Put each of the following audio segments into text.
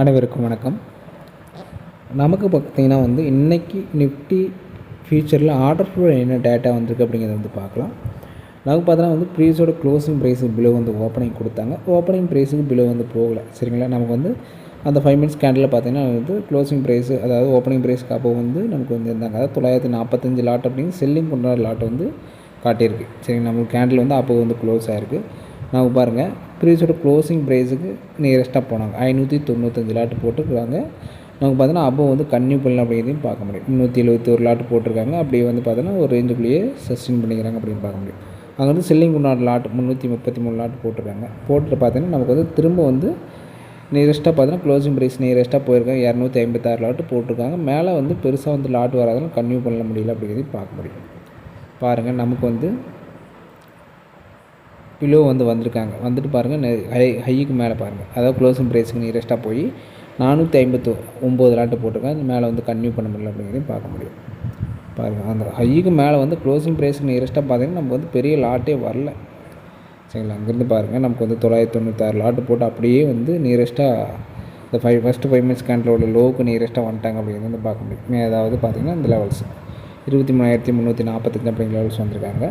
அனைவருக்கும் வணக்கம். நமக்கு பார்த்திங்கன்னா இன்றைக்கி நிஃப்டி ஃபியூச்சரில் ஆர்டர் ஃப்ளோ என்ன டேட்டா வந்திருக்கு அப்படிங்கிறத பார்க்கலாம். நமக்கு பார்த்தோன்னா ப்ரீஸோட க்ளோசிங் ப்ரைஸுக்கு பிலோ ஓப்பனிங் கொடுத்தாங்க. ஓப்பனிங் ப்ரைஸுக்கு பிலோ போகலை. சரிங்களா, நமக்கு அந்த 5 மினிட்ஸ் கேண்டில் பார்த்திங்கன்னா க்ளோசிங் ப்ரைஸு, அதாவது ஓப்பனிங் ப்ரைஸ்க்கு அப்போ நமக்கு இருந்தாங்க. அதாவது 945 லாட் அப்படின்னு செல்லிங் பண்ணுற லாட் காட்டியிருக்கு. சரிங்களா, நமக்கு கேண்டில் அப்போ க்ளோஸ் ஆகிருக்கு. நமக்கு பாருங்கள், ப்ரீஸோட க்ளோசிங் ப்ரைஸுக்கு நியரஸ்ட்டாக போனாங்க. 595 லாட்டு போட்டுருக்காங்க. நமக்கு பார்த்தோன்னா அப்போ கன்னியூ பண்ணலாம் அப்படிங்கிறதையும் பார்க்க முடியும். 371 லாட்டு போட்டிருக்காங்க. அப்படியே பார்த்தோன்னா ஒரு ரேஞ்சுக்குள்ளேயே சஸ்டெயின் பண்ணிக்கிறாங்க அப்படின்னு பார்க்க முடியும். அங்கே செல்லிங் உண்டான லாட்டு 333 லாட்டு போட்டிருக்காங்க. போட்டுட்டு பார்த்தீங்கன்னா நமக்கு திரும்ப நியரஸ்ட்டாக பார்த்தோன்னா க்ளோசிங் ப்ரைஸ் நியரஸ்ட்டாக போயிருக்காங்க. 256 லாட்டு போட்டிருக்காங்க. மேலே பெருசாக லாட்டு வராதனால கன்னியூ பண்ண முடியல அப்படிங்கிறதையும் பார்க்க முடியும். பாருங்கள், நமக்கு பிலோ வந்திருக்காங்க. வந்துட்டு பாருங்கள், ஹைக்கு மேலே பாருங்கள், அதாவது க்ளோசிங் ப்ரைஸுக்கு நியரஸ்ட்டாக போய் 459 லாட்டு போட்டிருக்காங்க. மேலே கன்னியூ பண்ண முடியல அப்படிங்கிறதையும் பார்க்க முடியும். பாருங்கள், அந்த ஹைக்கு மேலே க்ளோசிங் ப்ரைஸுக்கு நியரஸ்ட்டாக பார்த்தீங்கன்னா நமக்கு பெரிய லாட்டே வரல. சரிங்களா, அங்கேருந்து பாருங்கள், நமக்கு 996 லாட்டு போட்டு அப்படியே நியரஸ்ட்டாக இந்த ஃபஸ்ட்டு 5 மினிட்ஸ் கேண்டிலோட லோவுக்கு நியரஸ்ட்டாக வந்துட்டாங்க அப்படிங்கிறது பார்க்க முடியும். அதாவது பார்த்திங்கன்னா இந்த லெவல்ஸ் 23,345 அப்படிங்கிற லெவல்ஸ் வந்திருக்காங்க.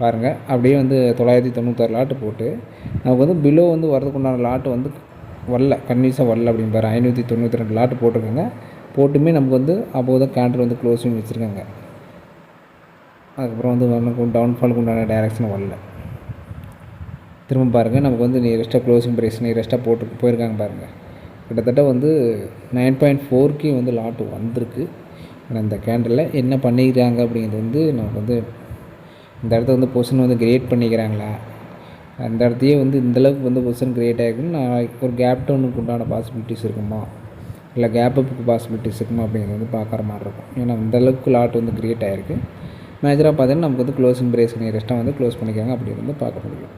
பாருங்கள், அப்படியே 996 லாட்டு போட்டு நமக்கு பிலோ வரதுக்குண்டான லாட்டு வரல, கன்வியூஸாக வரல அப்படின்னு பாரு. 592 லாட்டு போட்டிருக்காங்க. போட்டுமே நமக்கு அப்போ தான் கேண்டர் க்ளோஸிங் வச்சுருக்காங்க. அதுக்கப்புறம் நமக்கு டவுன்ஃபாலுக்கு உண்டான டைரக்ஷன் வரல. திரும்ப பாருங்கள், நமக்கு நியரஸ்ட்டாக க்ளோசிங் ப்ரைஸ் நியரஸ்ட்டாக போயிருக்காங்க. பாருங்கள், கிட்டத்தட்ட 9.4K லாட்டு வந்திருக்கு. ஆனால் இந்த கேண்டரில் என்ன பண்ணிக்கிறாங்க அப்படிங்கிறது நமக்கு இந்த இடத்த பொசிஷன் கிரியேட் பண்ணிக்கிறாங்களா, அந்த இடத்தையே இந்தளவுக்கு பொசிஷன் கிரியேட் ஆகிருக்குன்னு நான் ஒரு கேப் டவுனுக்கு உண்டான பாசிபிலிட்டிஸ் இருக்குமா, இல்லை கேப் அப்புக்கு பாசிபிலிட்டிஸ் இருக்குமா அப்படிங்கிறது பார்க்குற மாதிரி இருக்கும். ஏன்னா இந்தளவுக்கு லாட் கிரியேட் ஆகிருக்கு. மேஜராக பார்த்தீங்கன்னா நமக்கு க்ளோசிங் ப்ரைஸ் நியரஸ்ட்டாக க்ளோஸ் பண்ணிக்கிறாங்க அப்படிங்கிறது பார்க்க முடியும்.